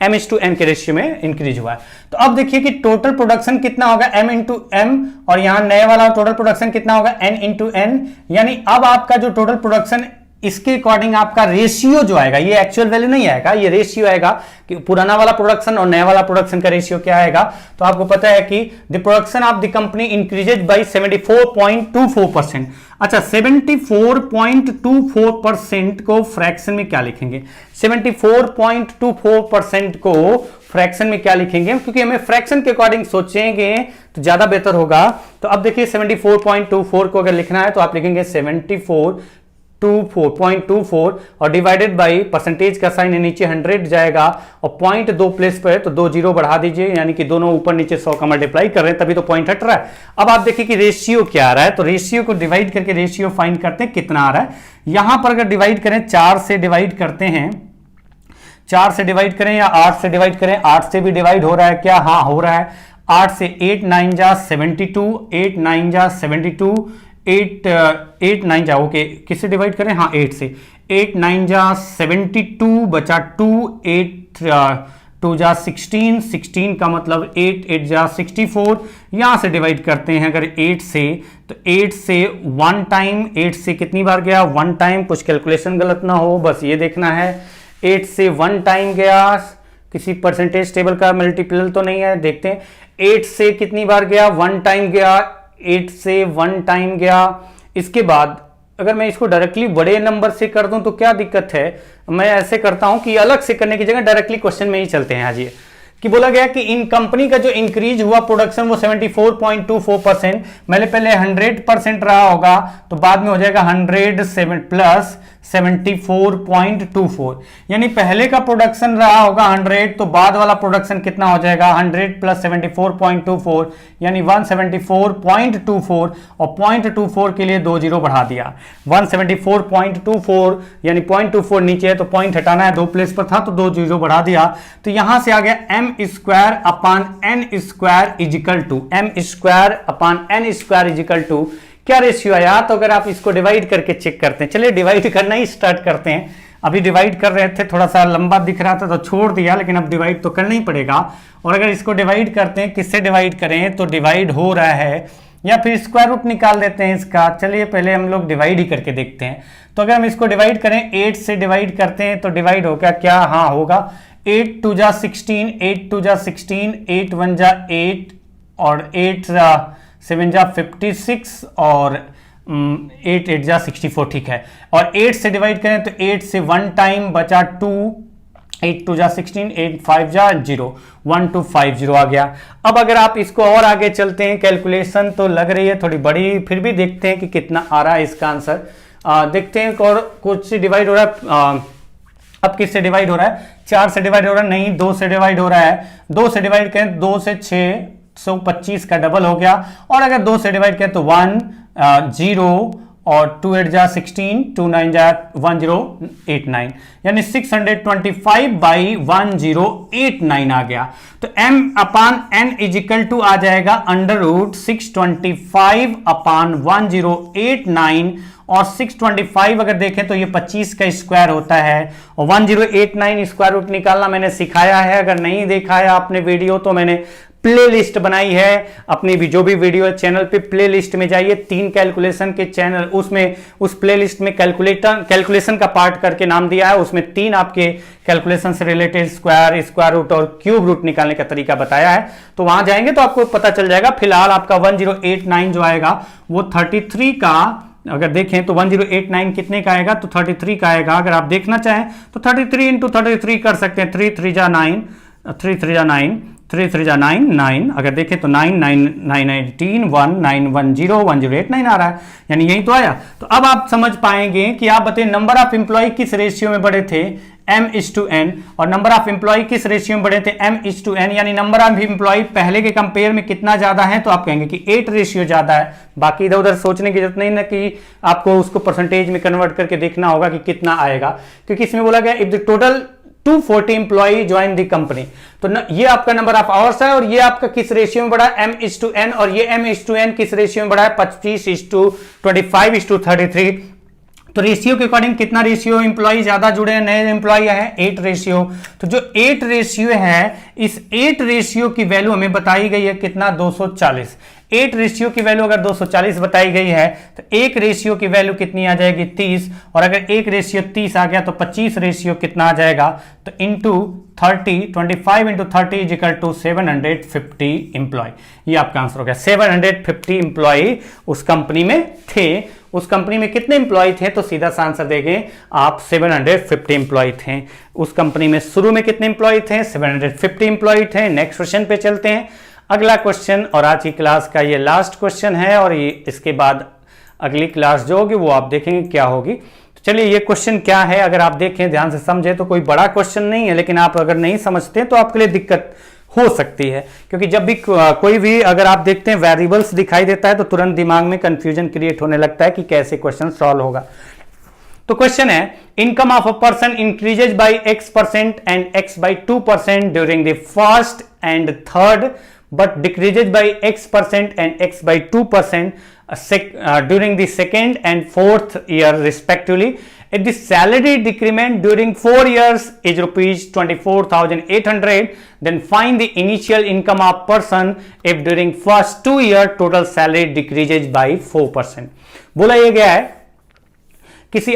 m/n के रेशियो में इंक्रीज हुआ है। तो अब देखिए कि टोटल प्रोडक्शन कितना होगा, m/m, और यहां नए वाला टोटल प्रोडक्शन कितना होगा, n/n। यानी अब आपका जो टोटल प्रोडक्शन, इसके अकॉर्डिंग आपका रेशियो जो आएगा, ये एक्चुअल वैल्यू नहीं आएगा, ये रेशियो आएगा कि पुराना वाला प्रोडक्शन और नया वाला प्रोडक्शन का रेशियो क्या आएगा। तो आपको पता है कि the production of the company increases by 74.24%। अच्छा, 74.24% को फ्रैक्शन में क्या लिखेंगे, 74.24% को फ्रैक्शन में क्या लिखेंगे, क्योंकि हमें फ्रैक्शन के अकॉर्डिंग सोचेंगे तो ज्यादा बेहतर होगा। तो अब देखिए 74.24 को अगर लिखना है तो आप लिखेंगे 74.24 और डिवाइडेड बाय परसेंटेज का साइन है नीचे 100 जाएगा और पॉइंट 2 प्लेस पर है तो 2 जीरो बढ़ा दीजिए, यानी कि दोनों ऊपर नीचे 100 का मल्टीप्लाई कर रहे हैं तभी तो पॉइंट हट रहा है। अब आप देखिए कि रेशियो क्या आ रहा है, तो रेशियो को डिवाइड करके रेशियो फाइंड करते हैं कितना आ रहा है। यहां पर अगर डिवाइड करें, 4 से डिवाइड करते हैं, 4 से डिवाइड करें या 8 से डिवाइड करें, 8 से भी डिवाइड हो रहा है क्या, हाँ हो रहा है। 8 से 8 9 जा 72, 8 9 जा 72, 8 9 जा, ओके किससे डिवाइड करें, हाँ 8 से, 8 9 जा 72 बचा 2, 8 2 जा 16, 16 का मतलब 8 8 जा 64। यहां से डिवाइड करते हैं अगर 8 से, तो 8 से 1 टाइम, 8 से कितनी बार गया, 1 टाइम, कुछ कैलकुलेशन गलत ना हो बस ये देखना है। 8 से 1 टाइम गया, किसी परसेंटेज टेबल का मल्टीपल तो नहीं है, देखते हैं 8 से कितनी बार गया, 1 टाइम गया, 8 से 1 टाइम गया। इसके बाद अगर मैं इसको डायरेक्टली बड़े नंबर से कर दूं तो क्या दिक्कत है, मैं ऐसे करता हूं कि अलग से करने की जगह डायरेक्टली क्वेश्चन में ही चलते हैं। आज ये कि बोला गया कि इन कंपनी का जो इंक्रीज हुआ प्रोडक्शन वो 74.24%, पहले 100% रहा होगा तो बाद में हो जाएगा 100 प्लस 74.24, यानी पहले का प्रोडक्शन रहा होगा 100 तो बाद वाला प्रोडक्शन कितना हो जाएगा 100 प्लस 74.24 यानी 174.24 और 0.24 के लिए 2 जीरो बढ़ा दिया। 174.24 यानी 0.24 नीचे है तो पॉइंट हटाना है, 2 प्लेस पर था तो 2 जीरो बढ़ा दिया। तो यहां से आ गया m² upon n² equal to m² upon n² equal to क्या रेशियो आया। तो अगर आप इसको डिवाइड करके चेक करते हैं, चलिए डिवाइड करना ही स्टार्ट करते हैं। अभी डिवाइड कर रहे थे, थोड़ा सा लंबा दिख रहा था तो छोड़ दिया, लेकिन अब डिवाइड तो करना ही पड़ेगा। और अगर इसको डिवाइड करते हैं, किससे डिवाइड करें, तो डिवाइड हो रहा है या फिर स्क्वायर रूट निकाल देते हैं इसका। चलिए पहले हम लोग डिवाइड ही करके देखते हैं। तो अगर हम इसको डिवाइड करें 8 से डिवाइड करते हैं तो डिवाइड हो गया क्या, हाँ होगा। 8 2 जा 16, 8 2 जा 16, 8 1 जा 8 और 8 7 जा 56 और 8 8 जा 64, ठीक है। और 8 से डिवाइड करें तो 8 से 1 टाइम बचा 2, 8 2 जा 16, 8 5 जा 0, 1 2 5 0 आ गया। अब अगर आप इसको और आगे चलते हैं, कैलकुलेशन तो लग रही है थोड़ी बड़ी, फिर भी देखते हैं कि कितना आ रहा है इसका आंसर। देखते हैं और कुछ से डिवाइड हो रहा है। अब किससे डिवाइड हो रहा है, 4 से डिवाइड हो रहा है, नहीं 2 से डिवाइड हो रहा है। 2 से डिवाइड करें 2 से 625 का डबल हो गया। और अगर 2 से डिवाइड करें तो 1 0 और 2 8 जा 16, 2 9 जा 1089 यानी 625/1089 आ गया। तो m upon n equal to आ जाएगा √625 अपान 1089। और 625 अगर देखें तो ये 25 का स्क्वायर होता है और 1089 स्क्वायर रूट निकालना मैंने सिखाया है। अगर नहीं देखा है आपने वीडियो तो मैंने प्लेलिस्ट बनाई है अपनी भी, जो भी वीडियो है चैनल पे प्लेलिस्ट में जाइए, 3 कैलकुलेशन के चैनल, उसमें उस प्लेलिस्ट में कैलकुलेशन का पार्ट करके नाम दिया है, उसमें 3 आपके कैलकुलेशन से रिलेटेड स्क्वायर, स्क्वायर रूट और क्यूब रूट निकालने का तरीका बताया है, तो वहां जाएंगे तो आपको पता चल जाएगा। फिलहाल आपका 1089 जो आएगा वो 33 का, अगर देखें तो 1089 कितने का आएगा, तो 33 का आएगा। अगर आप देखना चाहें तो 33 इंटू 33 कर सकते हैं, 3 3 जा 9, 3 3 जा 9, 3 3 जा 9 9, अगर देखें तो 9 9 9 18 1 9 1 0 1089 आ रहा है, यानी यही तो आया। तो अब आप समझ पाएंगे कि आप बताइए नंबर ऑफ एम्प्लॉय किस रेशियो में बढ़े थे, m/n, और नंबर ऑफ एम्प्लॉय किस रेशियो में बढ़े थे, m/n, यानी नंबर ऑफ एम्प्लॉय पहले के कंपेयर में कितना ज्यादा है, तो आप कहेंगे कि 8 रेशियो ज्यादा है। बाकी इधर उधर सोचने की जरूरत नहीं ना कि आपको उसको परसेंटेज में कन्वर्ट करके देखना होगा कि कितना आएगा, क्योंकि इसमें बोला गया if the total 240 employ join the company, तो ये आपका नंबर ऑफ आवर्स है और ये आपका किस रेशियो में बढ़ा है, m/n, और ये m/n किस रेशियो में बढ़ा है, 25:25:33। तो रेशियो के अकॉर्डिंग कितना रेशियो एम्प्लॉय ज्यादा जुड़े हैं, नए एम्प्लॉय है 8 रेशियो। तो जो 8 रेशियो है, इस 8 रेशियो की वैल्यू हमें बताई गई है कितना, 240। 8 रेशियो की वैल्यू अगर 240 बताई गई है तो 1 रेशियो की वैल्यू कितनी आ जाएगी, 30, और अगर 1 रेशियो 30 आ गया तो 25 रेशियो कितना आ जाएगा, तो into 30, 25 into 30 is equal to 750 employ. ये आपका आंसर हो गया, 750 एम्प्लॉय उस कंपनी में थे। उस कंपनी में कितने एम्प्लॉय थे, तो सीधा सा आंसर देंगे आप, 750 एम्प्लॉय थे उस कंपनी में। शुरू में कितने एम्प्लॉय थे, 750 एम्प्लॉय थे। नेक्स्ट क्वेश्चन पे चलते हैं, अगला क्वेश्चन, और आज की क्लास का ये लास्ट क्वेश्चन है, और ये इसके बाद अगली क्लास जो होगी वो आप देखेंगे क्या होगी। तो चलिए ये क्वेश्चन क्या है, अगर आप देखें ध्यान से समझे तो कोई बड़ा क्वेश्चन नहीं है, लेकिन आप अगर नहीं समझते तो आपके लिए दिक्कत हो सकती है, क्योंकि जब भी कोई भी अगर आप देखते हैं वेरिएबल्स दिखाई देता है तो तुरंत दिमाग में कंफ्यूजन क्रिएट होने लगता है कि कैसे क्वेश्चन सॉल्व होगा। तो क्वेश्चन है, income of a person increases by x% and x by 2% during the first and third, but decreases by x% and x by 2% during the second and fourth year respectively. If the salary decrement during 4 years is rupees 24,800, then find the initial income of person if during first 2 year total salary decreases by 4%. बोला यह गया है किसी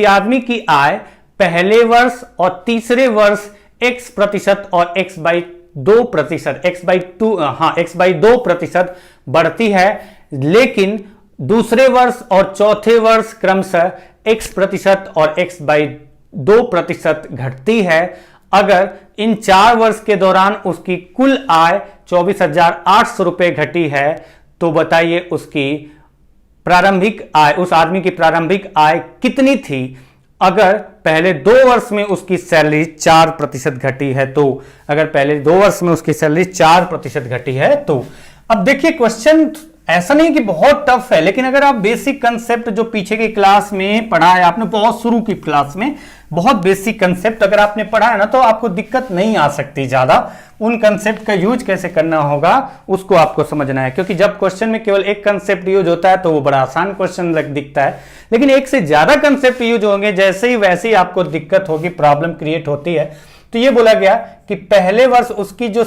आदमी की आय पहले वर्ष और तीसरे वर्ष x% और x by 2% बढ़ती है, लेकिन दूसरे वर्ष और चौथे वर्ष क्रमशः x% और x by 2% घटती है। अगर इन 4 वर्ष के दौरान उसकी कुल आय 24,800 रुपए घटी है, तो बताइए उसकी प्रारंभिक आय, उस आदमी की प्रारंभिक आय कितनी थी अगर पहले 2 वर्ष में उसकी सैलरी 4% घटी है। तो अगर पहले 2 वर्ष में उसकी सैलरी 4% घटी है तो अब देखिए क्वेश्चन ऐसा नहीं कि बहुत टफ है, लेकिन अगर आप बेसिक कंसेप्ट जो पीछे की क्लास में पढ़ा है आपने, बहुत शुरू की क्लास में बहुत बेसिक कंसेप्ट अगर आपने पढ़ा है ना, तो आपको दिक्कत नहीं आ सकती ज्यादा। उन कंसेप्ट का यूज कैसे करना होगा उसको आपको समझना है, क्योंकि जब क्वेश्चन में केवल एक कंसेप्ट यूज होता है तो वो बड़ा आसान क्वेश्चन दिखता है, लेकिन एक से ज्यादा कंसेप्ट यूज होंगे जैसे ही वैसे ही आपको दिक्कत होगी, प्रॉब्लम क्रिएट होती है। तो ये बोला गया कि पहले वर्ष उसकी जो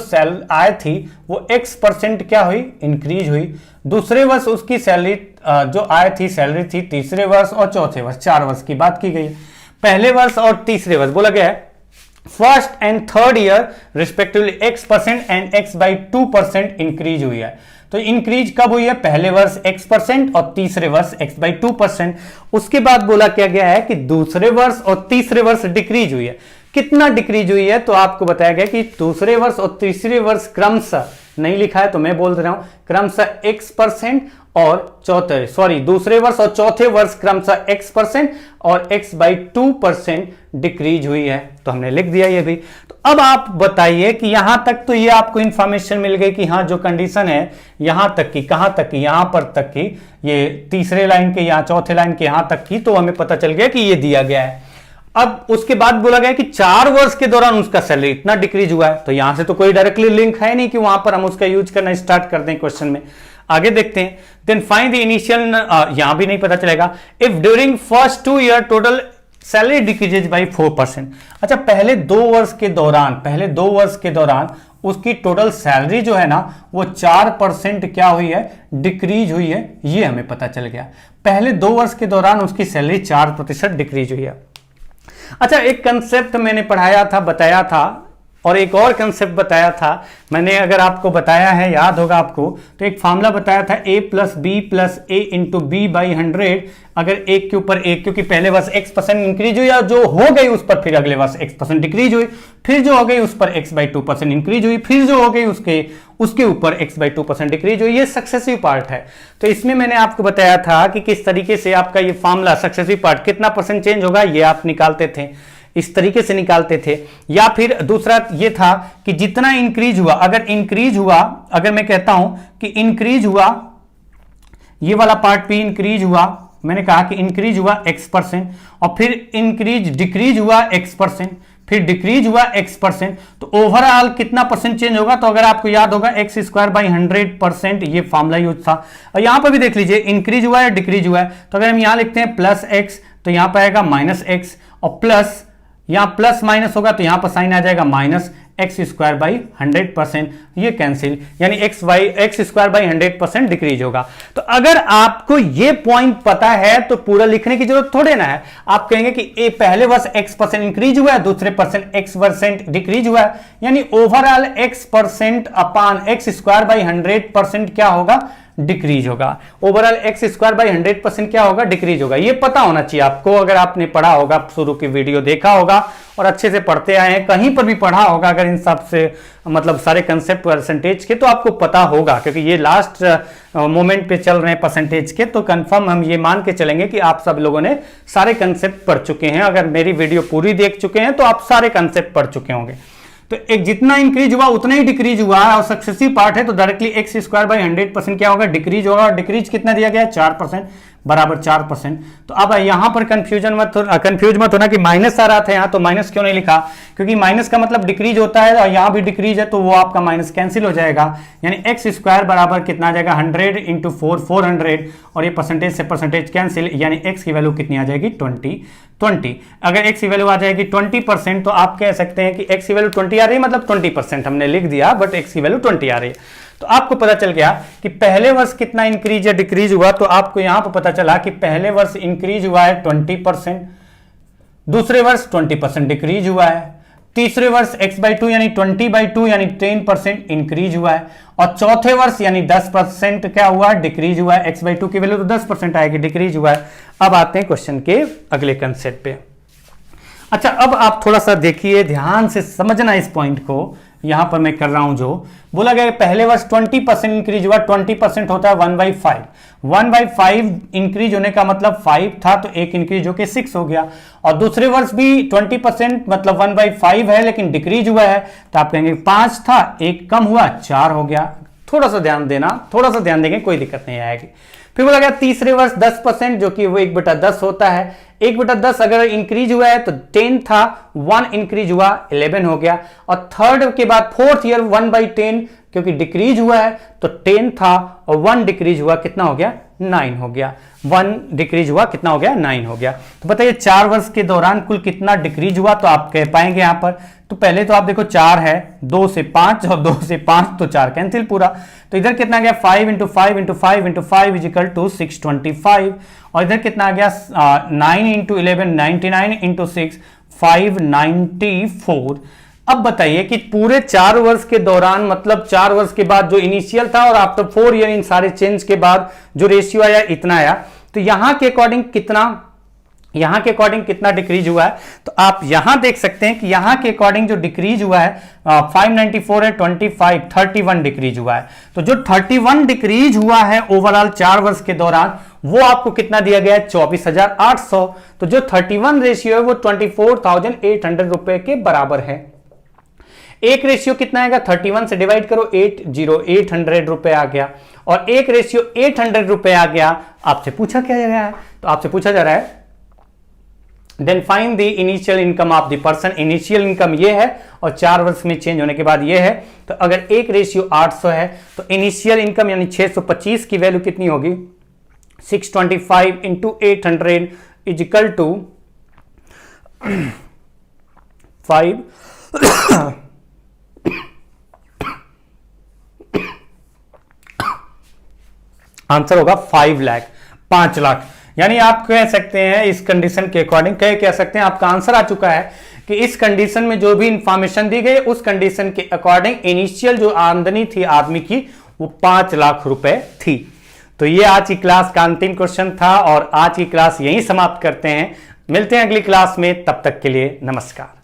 आय थी वो x% क्या हुई, इंक्रीज हुई। दूसरे वर्ष उसकी सैलरी जो आय थी, सैलरी थी, तीसरे वर्ष और चौथे वर्ष 4 वर्ष की बात की गई। पहले वर्ष और तीसरे वर्ष बोला गया है first and third year respectively x% and x by 2% increase हुई है। तो इंक्रीज कब हुई है, पहले वर्ष x% और तीसरे वर्ष x by 2%। उसके बाद बोला क्या गया है कि दूसरे वर्ष और तीसरे वर्ष डिक्रीज हुई है। कितना डिक्रीज हुई है, तो आपको बताया गया कि दूसरे वर्ष और तीसरे वर्ष क्रमशः, नहीं लिखा है तो मैं बोल रहा हूं, क्रमशः x% और दूसरे वर्ष और चौथे वर्ष क्रमशः x% और x by 2% डिक्रीज हुई है। तो हमने लिख दिया ये भी। तो अब आप बताइए कि यहां तक तो ये आपको इंफॉर्मेशन मिल गई कि हाँ जो कंडीशन है यहां तक की, कहां तक की, यहां पर तक की, ये तीसरे लाइन के या चौथे लाइन के यहां तक की, तो हमें पता चल गया कि ये दिया गया है। अब उसके बाद बोला गया कि 4 वर्ष के दौरान उसका सैलरी इतना डिक्रीज हुआ है, तो यहां से तो कोई डायरेक्टली लिंक है नहीं कि वहां पर हम उसका यूज करना स्टार्ट कर दें क्वेश्चन में। आगे देखते हैं, देन फाइंड द इनिशियल, यहां भी नहीं पता चलेगा। If during first 2 year total salary decreases bye 4%। अच्छा, पहले 2 वर्ष के दौरान उसकी टोटल सैलरी जो है ना वो 4% क्या हुई है, डिक्रीज हुई है, ये हमें पता चल गया। पहले 2 वर्ष के दौरान उसकी सैलरी 4% डिक्रीज हुई है। अच्छा, एक कंसेप्ट मैंने पढ़ाया था, बताया था, और एक और कंसेप्ट बताया था मैंने, अगर आपको बताया है, याद होगा आपको, तो एक फार्मूला बताया था a plus B plus A into B by 100। अगर एक के ऊपर एक, क्योंकि पहले वर्ष x% इंक्रीज हुई, और जो हो गई उस पर फिर अगले वर्ष x% डिक्रीज हुई, फिर जो हो गई उस पर x/2% इंक्रीज हुई, फिर जो हो गई उसके ऊपर x/2% डिक्रीज हुई। ये सक्सेसिव पार्ट है। तो इसमें मैंने आपको बताया था कि किस तरीके से आपका ये फार्मूला सक्सेसिव पार्ट कितना परसेंट चेंज होगा, ये आप निकालते थे, इस तरीके से निकालते थे। या फिर दूसरा ये था कि जितना इंक्रीज हुआ, अगर इंक्रीज हुआ, अगर मैं कहता हूं कि इंक्रीज हुआ, ये वाला पार्ट भी इंक्रीज हुआ, मैंने कहा कि इंक्रीज हुआ x%, और फिर इंक्रीज डिक्रीज हुआ x%, फिर डिक्रीज हुआ x%, तो ओवरऑल कितना परसेंट चेंज होगा। तो अगर आपको याद होगा x²/100%, ये फॉर्मूला यूज था। और यहां पर भी देख लीजिए इंक्रीज हुआ है डिक्रीज हुआ है, तो अगर हम यहां लिखते हैं प्लस x, तो यहां पर आएगा माइनस x, और प्लस यहां प्लस माइनस होगा तो यहां पर साइन आ जाएगा माइनस x²/100%, ये कैंसिल, यानी x²/100% डिक्रीज होगा। तो अगर आपको ये पॉइंट पता है तो पूरा लिखने की जरूरत थोड़े ना है। आप कहेंगे कि पहले वर्ष x% इंक्रीज हुआ है, दूसरे परसेंट x% डिक्रीज हुआ है, यानी ओवरऑल x% अपान x²/100% क्या होगा, डिक्रीज होगा। ओवरऑल x²/100% क्या होगा, डिक्रीज होगा। ये पता होना चाहिए आपको, अगर आपने पढ़ा होगा, शुरू की वीडियो देखा होगा और अच्छे से पढ़ते आए हैं, कहीं पर भी पढ़ा होगा, अगर इन सब से मतलब सारे कंसेप्ट परसेंटेज के, तो आपको पता होगा, क्योंकि ये लास्ट मोमेंट पे चल रहे हैं परसेंटेज के, तो कंफर्म हम ये मान के चलेंगे कि आप सब लोगों ने सारे कंसेप्ट पढ़ चुके हैं। अगर मेरी वीडियो पूरी देख चुके हैं तो आप सारे कंसेप्ट पढ़ चुके होंगे। तो एक जितना इंक्रीज हुआ उतना ही डिक्रीज हुआ, और सक्सेसिव पार्ट है तो डायरेक्टली x²/100% क्या होगा, डिक्रीज होगा। और डिक्रीज कितना दिया गया है, 4%, बराबर 4%। तो अब यहां पर कंफ्यूज मत होना कि माइनस आ रहा था यहाँ, तो माइनस क्यों नहीं लिखा, क्योंकि माइनस का मतलब डिक्रीज होता है, और यहां भी डिक्रीज है तो वो आपका माइनस कैंसिल हो जाएगा, यानी x² बराबर कितना आ जाएगा, 100 इंटू 4, 400, और ये परसेंटेज से परसेंटेज कैंसिल, यानी x की वैल्यू कितनी आ जाएगी, 20। अगर x की वैल्यू आ जाएगी 20%, तो आप कह सकते हैं कि x की वैल्यू 20 आ रही है, मतलब 20% हमने लिख दिया, बट x की वैल्यू 20 आ रही है। तो आपको पता चल गया कि पहले वर्ष कितना इंक्रीज या डिक्रीज हुआ। तो आपको यहां पर पता चला कि पहले वर्ष इंक्रीज हुआ है 20%, दूसरे वर्ष 20% डिक्रीज हुआ है, तीसरे वर्ष x/2 यानी 20/2 यानी 10% इंक्रीज हुआ है, और चौथे वर्ष यानी 10% क्या हुआ, डिक्रीज हुआ है। x/2 की वैल्यू तो 10% आएगी, डिक्रीज हुआ है। अब आते हैं क्वेश्चन के अगले कंसेप्ट पे। अच्छा, अब आप थोड़ा सा देखिए, ध्यान से समझना इस पॉइंट को। यहां पर मैं कर रहा हूं, जो बोला गया पहले वर्ष 20% इंक्रीज हुआ, 20% होता है 1/5, 1/5 इंक्रीज होने का मतलब 5 था, तो एक इंक्रीज होकर 6 हो गया। और दूसरे वर्ष भी 20% मतलब 1/5 है, लेकिन डिक्रीज हुआ है, तो आप कहेंगे 5 था, एक कम हुआ, 4 हो गया। थोड़ा सा ध्यान देना, थोड़ा सा ध्यान देंगे, कोई दिक्कत नहीं आएगी। फिर बोला गया तीसरे वर्ष 10%, जो कि वो 1/10 होता है। 1/10 अगर इंक्रीज हुआ है तो 10 था, 1 इंक्रीज हुआ, 11 हो गया। और थर्ड के बाद फोर्थ ईयर 1/10, क्योंकि डिक्रीज हुआ है तो 10 था, और 1 डिक्रीज हुआ, कितना हो गया, 9 हो गया। 1 डिक्रीज हुआ, कितना हो गया, 9 हो गया। तो बताइए 4 वर्ष के दौरान कुल कितना डिक्रीज हुआ, तो आप कह पाएंगे यहां पर। तो पहले तो आप देखो 4 है, 2 से 5, और 2 से 5 तो 4 कैंसिल पूरा। तो इधर कितना गया, 5 into 5 into 5 into 5 equal to 625, और इधर कितना आ गया 9 इंटू 11 99 इंटू 6 594। अब बताइए कि पूरे 4 वर्ष के दौरान, मतलब 4 वर्ष के बाद जो इनिशियल था और आफ्टर 4 ईयर इन सारे चेंज के बाद जो रेशियो आया इतना आया, तो यहां के अकॉर्डिंग कितना डिक्रीज हुआ है। तो आप यहां देख सकते हैं कि यहां के अकॉर्डिंग जो डिक्रीज हुआ है 594 है, 25 31 डिक्रीज हुआ है। तो जो 31 डिक्रीज हुआ है ओवरऑल 4 वर्ष के दौरान, वो आपको कितना दिया गया है, 24,800। तो जो 31 रेशियो है वो 24,800 रुपए के बराबर है। एक रेशियो कितना आएगा, 31 से डिवाइड करो, 800 रुपए आ गया, और एक रेशियो 800 रुपए आ गया। आपसे पूछा क्या जा रहा है, तो आपसे पूछा जा रहा है then find the initial income of the person. Initial income ये है, और 4 वर्ष में चेंज होने के बाद ये है। तो अगर एक रेशियो 800 है, तो इनिशियल इनकम यानी 625 की वैल्यू कितनी होगी, 625 इंटू 800 इजिकल टू 5 आंसर होगा 5 लाख, 5 लाख। यानी आप कह सकते हैं इस कंडीशन के अकॉर्डिंग कह सकते हैं आपका आंसर आ चुका है कि इस कंडीशन में जो भी इंफॉर्मेशन दी गई उस कंडीशन के अकॉर्डिंग इनिशियल जो आमदनी थी आदमी की वो 5 लाख रुपए थी। तो ये आज की क्लास का अंतिम क्वेश्चन था और आज की क्लास यहीं समाप्त करते हैं। मिलते हैं अगली क्लास में, तब तक के लिए नमस्कार।